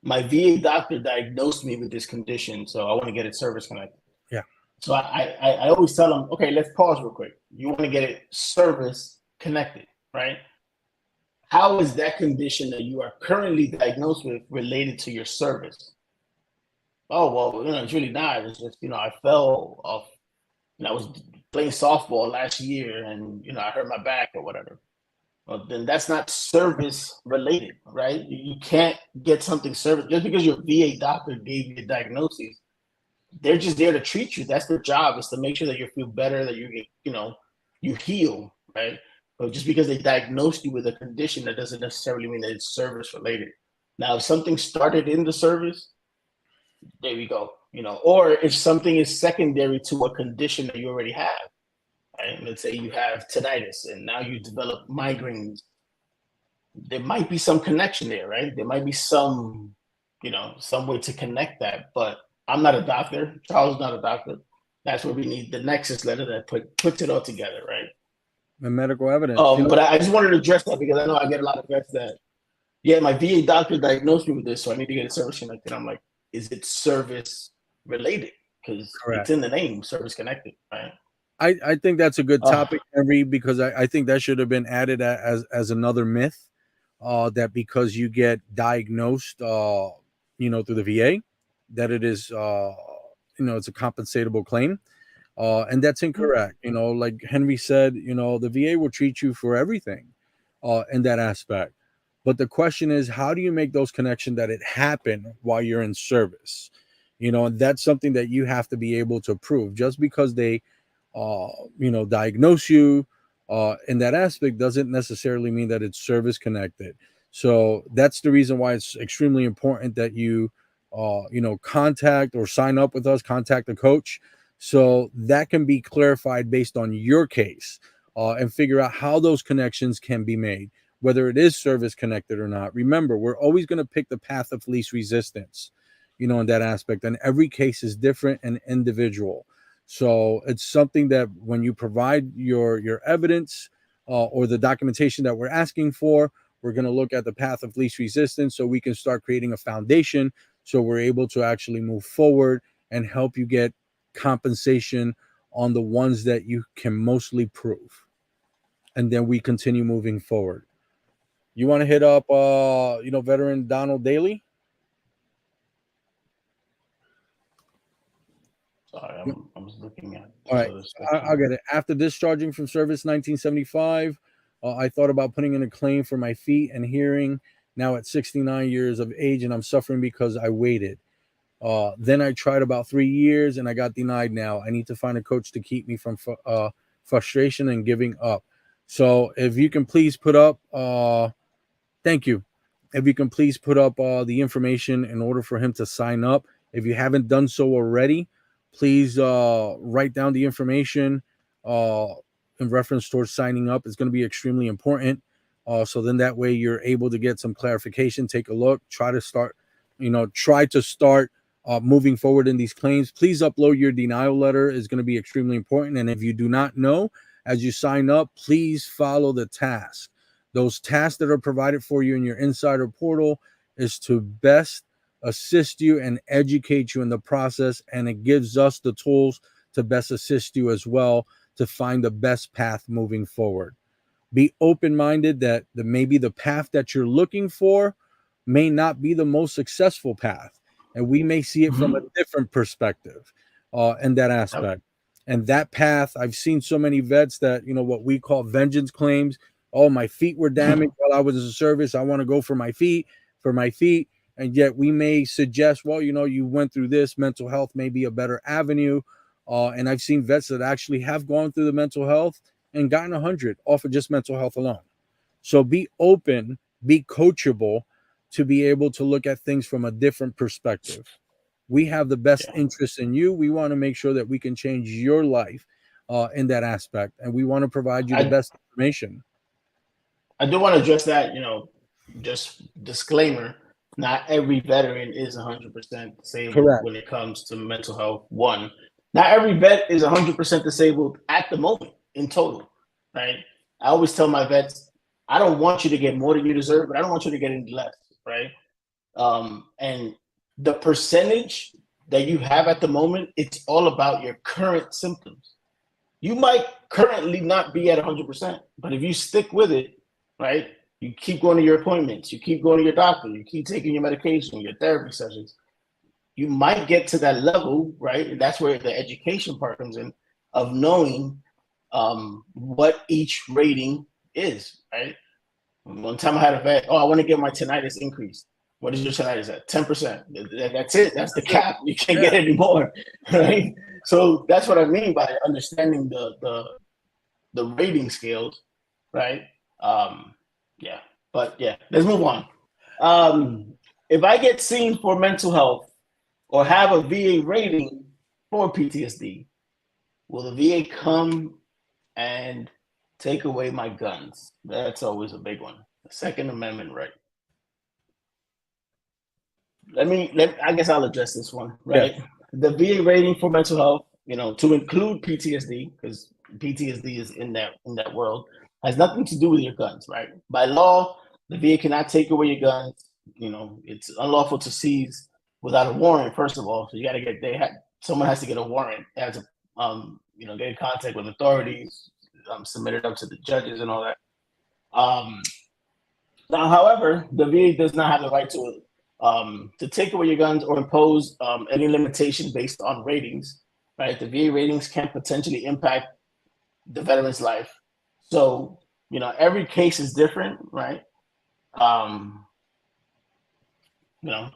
Speaker 2: my VA doctor diagnosed me with this condition, so I want to get it service connected.
Speaker 1: Yeah.
Speaker 2: So I always tell them, okay, let's pause real quick. You want to get it service connected, right? How is that condition that you are currently diagnosed with related to your service? Oh, well, it's really not. It's just, I fell off, I was playing softball last year and, I hurt my back or whatever. Well, then that's not service related, right? You can't get something service just because your VA doctor gave you a diagnosis. They're just there to treat you. That's their job, is to make sure that you feel better, that you heal, right? But just because they diagnosed you with a condition, that doesn't necessarily mean that it's service related. Now, if something started in the service, there we go. Or if something is secondary to a condition that you already have. Right? Let's say you have tinnitus and now you develop migraines. There might be some connection there, right? There might be some way to connect that. But I'm not a doctor. Charles is not a doctor. That's where we need the nexus letter that puts it all together, right?
Speaker 1: The medical evidence.
Speaker 2: But I just wanted to address that because I know I get a lot of vets that, my VA doctor diagnosed me with this, so I need to get a service connected. I'm like, is it service related? Because it's in the name, service connected, right?
Speaker 1: I think that's a good topic, Henry, because I think that should have been added as another myth that because you get diagnosed, through the VA, that it is, it's a compensatable claim. And that's incorrect. Like Henry said, the VA will treat you for everything in that aspect. But the question is, how do you make those connections that it happened while you're in service? And that's something that you have to be able to prove. Just because they, diagnose you in that aspect doesn't necessarily mean that it's service connected. So that's the reason why it's extremely important that you, contact or sign up with us, contact a coach, so that can be clarified based on your case, and figure out how those connections can be made, whether it is service connected or not. Remember, we're always going to pick the path of least resistance, in that aspect. And every case is different and individual. So it's something that when you provide your evidence, or the documentation that we're asking for, we're going to look at the path of least resistance so we can start creating a foundation so we're able to actually move forward and help you get compensation on the ones that you can mostly prove. And then we continue moving forward. You want to hit up, veteran Donald Daly?
Speaker 2: Sorry, I'm just looking at
Speaker 1: All
Speaker 2: this
Speaker 1: right,
Speaker 2: other stuff
Speaker 1: I'll
Speaker 2: here.
Speaker 1: get it. After discharging from service 1975, I thought about putting in a claim for my feet and hearing. Now at 69 years of age, and I'm suffering because I waited. Then I tried about 3 years and I got denied. Now I need to find a coach to keep me from frustration and giving up. So if you can please put up, thank you. If you can please put up the information in order for him to sign up. If you haven't done so already, please write down the information uh, in reference towards signing up. It's going to be extremely important. So then that way you're able to get some clarification, take a look, try to start moving forward in these claims. Please upload your denial letter. Is going to be extremely important. And if you do not know, as you sign up, please follow the task. Those tasks that are provided for you in your insider portal is to best assist you and educate you in the process. And it gives us the tools to best assist you as well to find the best path moving forward. Be open-minded that maybe the path that you're looking for may not be the most successful path. And we may see it from a different perspective in that aspect. And that path, I've seen so many vets that, what we call vengeance claims. Oh, my feet were damaged while I was in service. I want to go for my feet. And yet we may suggest, well, you went through this. Mental health may be a better avenue. And I've seen vets that actually have gone through the mental health and gotten 100 off of just mental health alone. So be open, be coachable to be able to look at things from a different perspective. We have the best interest in you. We want to make sure that we can change your life in that aspect. And we want to provide you the best information.
Speaker 2: I do want to address that, just disclaimer, not every veteran is 100% disabled. Correct. When it comes to mental health. One, not every vet is 100% disabled at the moment in total, right? I always tell my vets, I don't want you to get more than you deserve, but I don't want you to get any less, right? And the percentage that you have at the moment, it's all about your current symptoms. You might currently not be at 100%, but if you stick with it, right? You keep going to your appointments, you keep going to your doctor, you keep taking your medication, your therapy sessions, you might get to that level, right? And that's where the education part comes in, of knowing what each rating is, right? One time I had a vet, I want to get my tinnitus increased. What is your tinnitus at? 10%. That's it. That's the cap. You can't get any more, right? So that's what I mean by understanding the rating scales, right? Let's move on. If I get seen for mental health or have a VA rating for PTSD, will the VA come and take away my guns? That's always a big one. The Second Amendment right. I guess I'll address this one, right? Yeah. The VA rating for mental health, to include PTSD, because PTSD is in that world, has nothing to do with your guns, right? By law, the VA cannot take away your guns. It's unlawful to seize without a warrant, first of all. So you got to someone has to get a warrant. They have to, get in contact with authorities, submit it up to the judges and all that. Now, however, the VA does not have the right to take away your guns or impose any limitation based on ratings. Right, the VA ratings can potentially impact the veteran's life. So, every case is different, right? Um,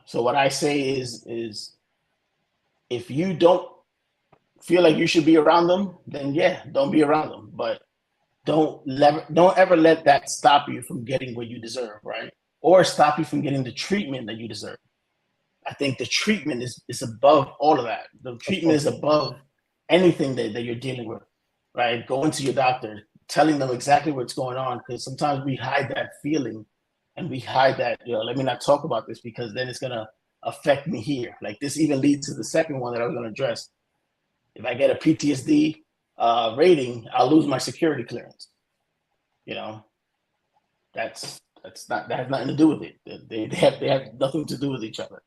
Speaker 2: so what I say is if you don't feel like you should be around them, then yeah, don't be around them. But don't ever let that stop you from getting what you deserve, right? Or stop you from getting the treatment that you deserve. I think the treatment is above all of that. The
Speaker 1: Of
Speaker 2: treatment is
Speaker 1: course.
Speaker 2: above anything that you're dealing with, right? Going to your doctor, telling them exactly what's going on, because sometimes we hide that feeling and we hide that, let me not talk about this because then it's going to affect me here. Like this even leads to the second one that I was going to address. If I get a PTSD rating, I'll lose my security clearance. That's not, that has nothing to do with it. They have nothing to do with each other,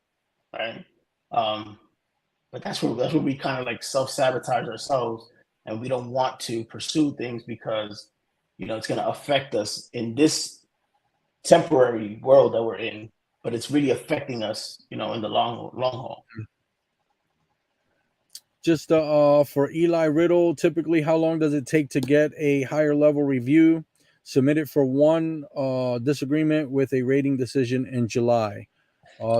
Speaker 2: right? But that's where we kind of like self-sabotage ourselves, and we don't want to pursue things because it's going to affect us in this temporary world that we're in, but it's really affecting us in the long haul.
Speaker 1: Just for Eli Riddle, typically how long does it take to get a higher level review? Submitted for one disagreement with a rating decision in July.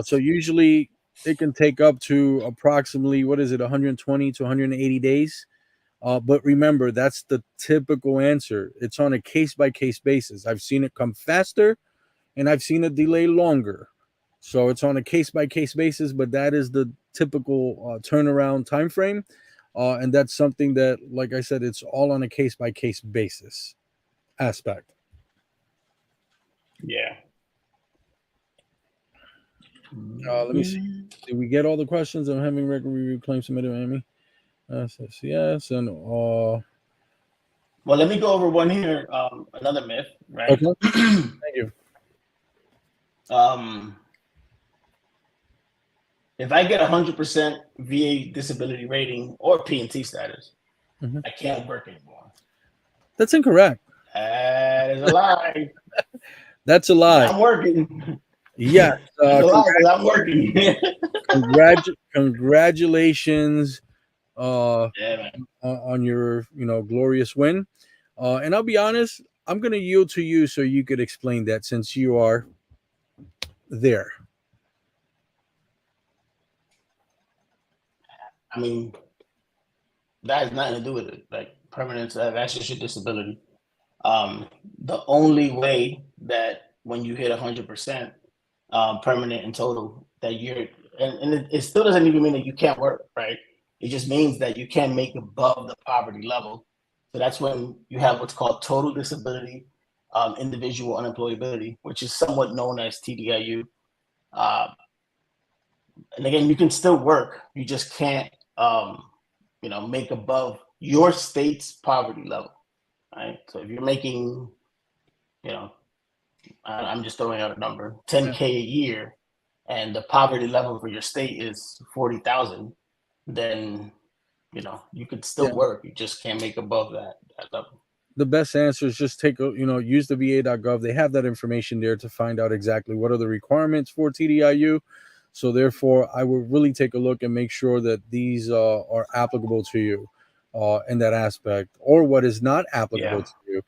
Speaker 1: So usually it can take up to approximately, what is it, 120 to 180 days. But remember, that's the typical answer. It's on a case by case basis. I've seen it come faster and I've seen it delay longer. So it's on a case by case basis, but that is the typical turnaround time frame. And that's something that, like I said, it's all on a case by case basis aspect.
Speaker 2: Yeah.
Speaker 1: Let me see. Did we get all the questions? I'm having record review claim submitted by Amy. Yes, and
Speaker 2: well, let me go over one here. Another myth, right?
Speaker 1: Okay. Thank you.
Speaker 2: If I get 100% VA disability rating or P&T status, I can't work anymore.
Speaker 1: That's incorrect.
Speaker 2: That is a lie.
Speaker 1: That's a lie.
Speaker 2: I'm working.
Speaker 1: Yes.
Speaker 2: That's a lie because I'm working.
Speaker 1: Congratulations
Speaker 2: Yeah,
Speaker 1: on your glorious win. And I'll be honest, I'm going to yield to you so you could explain that since you are there.
Speaker 2: I mean, that has nothing to do with it. Like permanent, that's just your disability. The only way that when you hit 100% permanent and total, that you're, and it still doesn't even mean that you can't work, right? It just means that you can't make above the poverty level. So that's when you have what's called total disability, individual unemployability, which is somewhat known as TDIU. And again, you can still work, you just can't, make above your state's poverty level, right? So if you're making, I'm just throwing out a number, 10K a year, and the poverty level for your state is 40,000, then you could still work. You just can't make above that level.
Speaker 1: The best answer is just use the va.gov. They have that information there to find out exactly what are the requirements for TDIU. So therefore, I would really take a look and make sure that these are applicable to you in that aspect, or what is not applicable to you.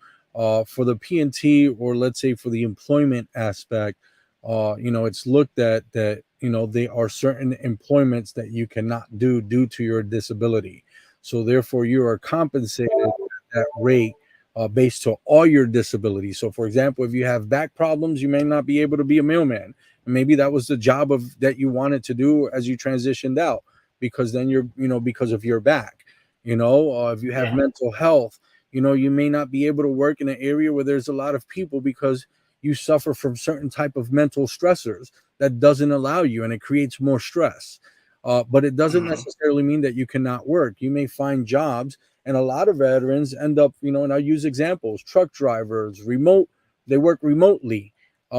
Speaker 1: For the P&T, or let's say for the employment aspect, it's looked at that, there are certain employments that you cannot do due to your disability. So therefore, you are compensated at that rate based to all your disabilities. So for example, if you have back problems, you may not be able to be a mailman. And maybe that was the job that you wanted to do as you transitioned out, because then you're, because of your back. If you have mental health, you may not be able to work in an area where there's a lot of people because you suffer from certain type of mental stressors that doesn't allow you, and it creates more stress. But it doesn't necessarily mean that you cannot work. You may find jobs, and a lot of veterans end up, and I'll use examples, truck drivers, they work remotely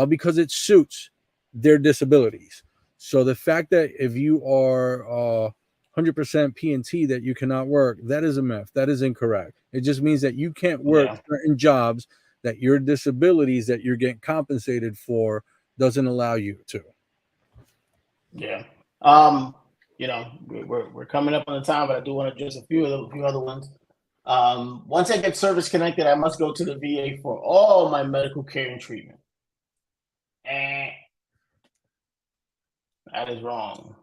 Speaker 1: because it suits their disabilities. So the fact that if you are 100% P&T that you cannot work, that is a myth. That is incorrect. It just means that you can't work certain jobs that your disabilities that you're getting compensated for doesn't allow you to.
Speaker 2: Yeah. You know, we're coming up on the time, but I do want to address a few other ones. Once I get service connected, I must go to the VA for all my medical care and treatment. And that is wrong.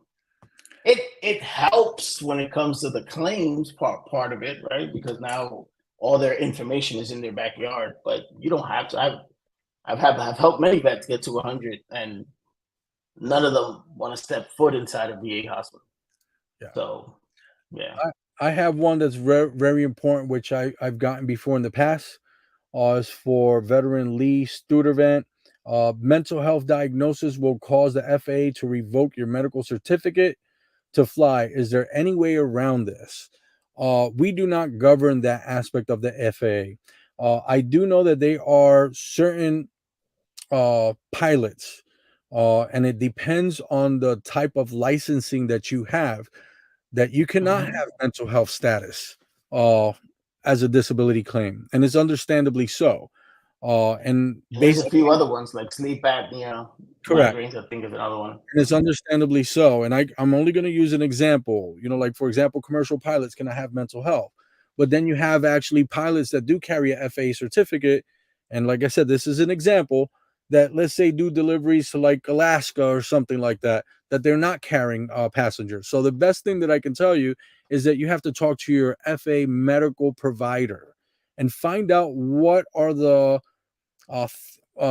Speaker 2: It helps when it comes to the claims part of it, right? Because now all their information is in their backyard, but you don't have to. I've helped many vets get to 100, and none of them want to step foot inside a VA hospital.
Speaker 1: Yeah.
Speaker 2: So, yeah.
Speaker 1: I have one that's very important, which I've gotten before in the past. Is for veteran Lee Studevant. Mental health diagnosis will cause the FAA to revoke your medical certificate to fly. Is there any way around this? We do not govern that aspect of the FAA. I do know that they are certain pilots, and it depends on the type of licensing that you have, that you cannot have mental health status as a disability claim, and it's understandably so. And
Speaker 2: There's a
Speaker 1: basically,
Speaker 2: few other ones like sleep apnea,
Speaker 1: correct.
Speaker 2: migraines, I think is another one.
Speaker 1: And it's understandably so. And I'm only going to use an example. Like, for example, commercial pilots cannot have mental health. But then you have actually pilots that do carry a FAA certificate. And like I said, this is an example that, let's say, do deliveries to like Alaska or something like that, that they're not carrying passengers. So the best thing that I can tell you is that you have to talk to your FAA medical provider and find out what are the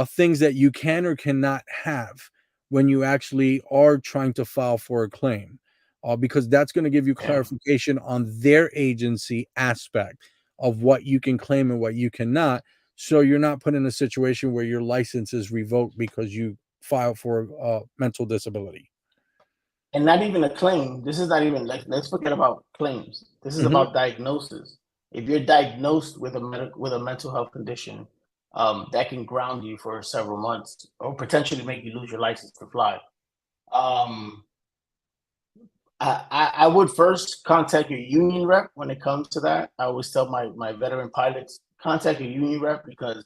Speaker 1: things that you can or cannot have when you actually are trying to file for a claim, because that's going to give you clarification on their agency aspect of what you can claim and what you cannot. So you're not put in a situation where your license is revoked because you filed for mental disability.
Speaker 2: And not even a claim. This is not even like, let's forget about claims. This is about diagnosis. If you're diagnosed with a mental health condition, that can ground you for several months or potentially make you lose your license to fly. I would first contact your union rep when it comes to that. I always tell my veteran pilots, contact your union rep, because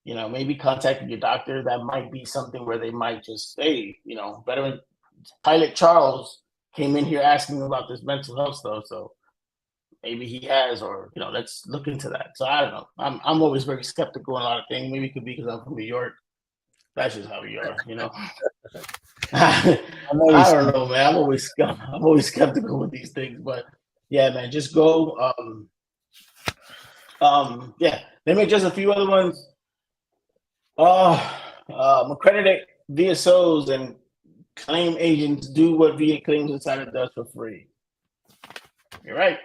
Speaker 2: maybe contacting your doctor, that might be something where they might just say, veteran pilot Charles came in here asking about this mental health stuff, so maybe he has, or let's look into that. So I don't know. I'm always very skeptical on a lot of things. Maybe it could be because I'm from New York. That's just how we are, I don't know, man. I'm always skeptical with these things, but yeah, man, just go. Yeah. Let me just a few other ones. Accredited VSOs and claim agents do what VA Claims Insider does for free. You're right.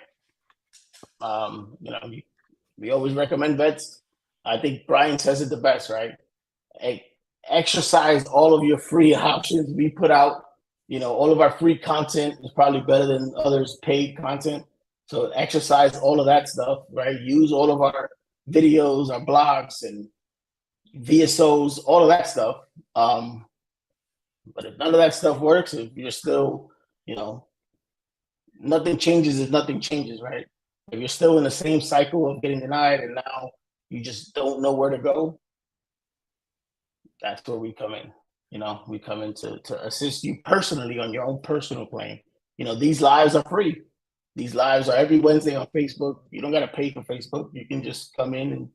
Speaker 2: We always recommend vets. I think Brian says it the best, right? Exercise all of your free options we put out. All of our free content is probably better than others' paid content. So exercise all of that stuff, right? Use all of our videos, our blogs, and VSOs, all of that stuff. But if none of that stuff works, if you're still, nothing changes if nothing changes, right? If you're still in the same cycle of getting denied and now you just don't know where to go, that's where we come in. We come in to assist you personally on your own personal claim. These lives are free. These lives are every Wednesday on Facebook. You don't got to pay for Facebook. You can just come in and,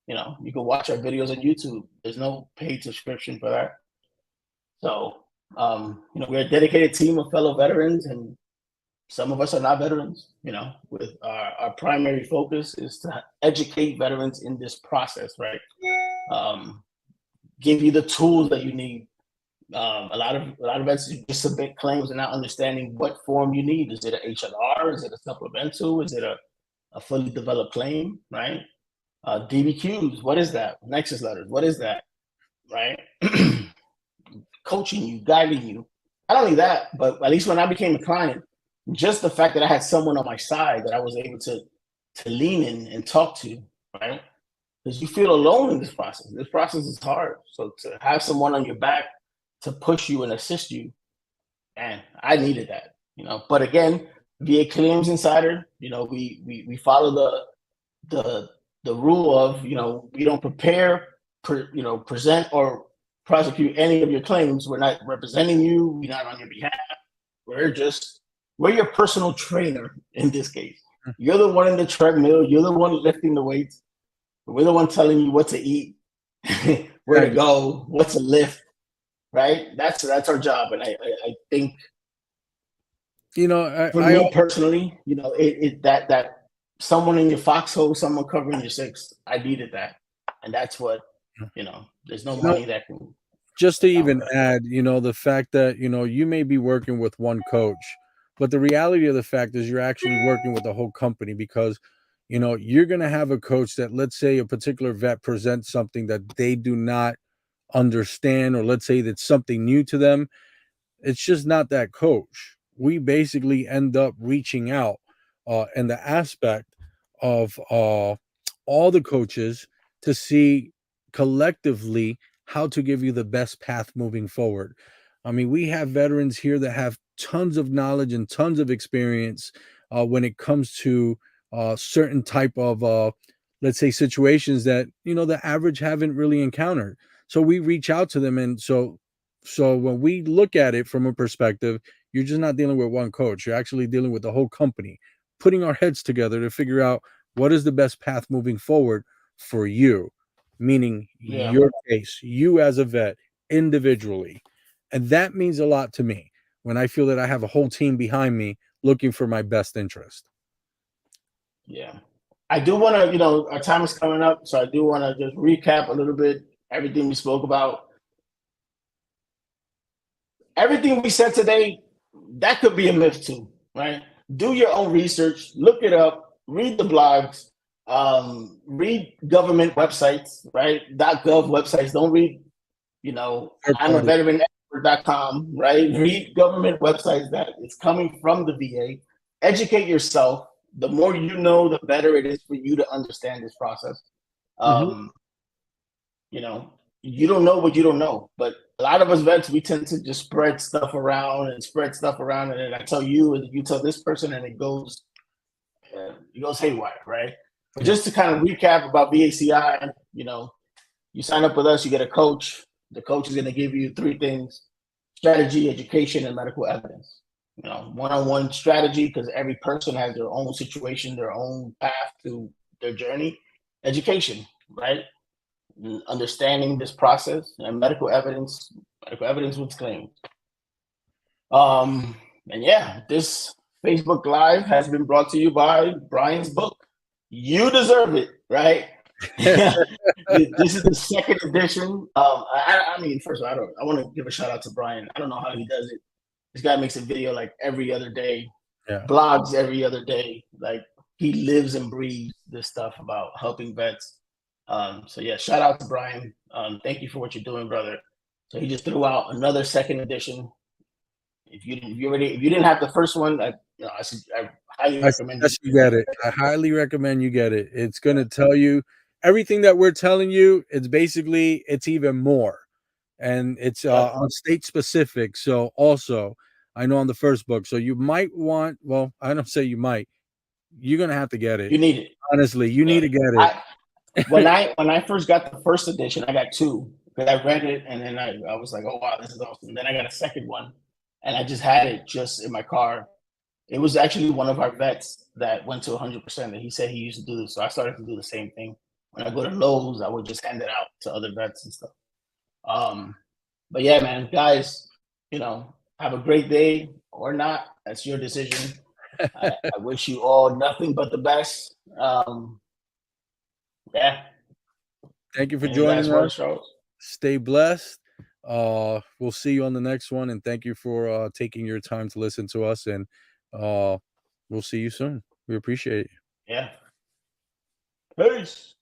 Speaker 2: you can watch our videos on YouTube. There's no paid subscription for that. So, we're a dedicated team of fellow veterans, and some of us are not veterans, with our primary focus is to educate veterans in this process, right? Give you the tools that you need. A lot of vets just submit claims and not understanding what form you need. Is it an H&R? Is it a supplemental? Is it a fully developed claim, right? DBQs, what is that? Nexus letters, what is that, right? Coaching you, guiding you. Not only that, but at least when I became a client, just the fact that I had someone on my side that I was able to lean in and talk to, right? Because you feel alone in this process. This process is hard. So to have someone on your back to push you and assist you, man, I needed that, But again, VA Claims Insider, we follow the the rule of, we don't prepare, present or prosecute any of your claims. We're not representing you. We're not on your behalf. We're your personal trainer in this case. You're the one in the treadmill. You're the one lifting the weights. We're the one telling you what to eat, where to go, what to lift, right? That's our job. And I think, for me personally, that someone in your foxhole, someone covering your six, I needed that. And that's what, there's no money that can.
Speaker 1: Just to even add, the fact that, you may be working with one coach, but the reality of the fact is you're actually working with the whole company, because, you're going to have a coach that, let's say a particular vet presents something that they do not understand, or let's say that's something new to them. It's just not that coach. We basically end up reaching out in the aspect of all the coaches to see collectively how to give you the best path moving forward. I mean, we have veterans here that have tons of knowledge and tons of experience when it comes to certain type of, let's say, situations that, the average haven't really encountered. So we reach out to them. And so when we look at it from a perspective, you're just not dealing with one coach. You're actually dealing with the whole company, putting our heads together to figure out what is the best path moving forward for you, meaning your case, you as a vet individually. And that means a lot to me when I feel that I have a whole team behind me looking for my best interest.
Speaker 2: Yeah. I do want to, our time is coming up, so I do want to just recap a little bit everything we spoke about. Everything we said today, that could be a myth too, right? Do your own research, look it up, read the blogs, read government websites, right? .gov websites. Don't read, I'm a veteran expert.com, right? Read government websites that it's coming from the VA. Educate yourself. The more you know, the better it is for you to understand this process. You don't know what you don't know, but a lot of us vets, we tend to just spread stuff around, and then I tell you, and you tell this person, and it goes haywire, right? But just to kind of recap about VACI, you sign up with us, you get a coach. The coach is going to give you three things: strategy, education, and medical evidence. One-on-one strategy, because every person has their own situation, their own path to their journey. Education, right? Understanding this process, and medical evidence with claims. And yeah, this Facebook Live has been brought to you by Brian's book. You deserve it, right? This is the second edition. I mean, first of all, I want to give a shout out to Brian. I don't know how he does it. This guy makes a video like every other day, blogs every other day. Like, he lives and breathes this stuff about helping vets. So yeah, shout out to Brian. Thank you for what you're doing, brother. So he just threw out another second edition. If you didn't have the first one, I highly recommend
Speaker 1: you get it. I highly recommend you get it. It's going to tell you everything that we're telling you. It's even more, and it's on state specific. So also, I know on the first book. So you might want. Well, I don't say you might. You're going to have to get it.
Speaker 2: You need it.
Speaker 1: Honestly, you need to get it.
Speaker 2: When I first got the first edition, I got two, because I read it and then I was like, oh wow, this is awesome. And then I got a second one, and I just had it just in my car. It was actually one of our vets that went to 100%, and he said he used to do this. So I started to do the same thing. When I go to Lowe's, I would just hand it out to other vets and stuff. But yeah, man, guys, have a great day or not. That's your decision. I wish you all nothing but the best. Yeah.
Speaker 1: Thank you for joining us. Stay blessed. We'll see you on the next one, and thank you for taking your time to listen to us, and we'll see you soon. We appreciate it.
Speaker 2: Yeah. Peace.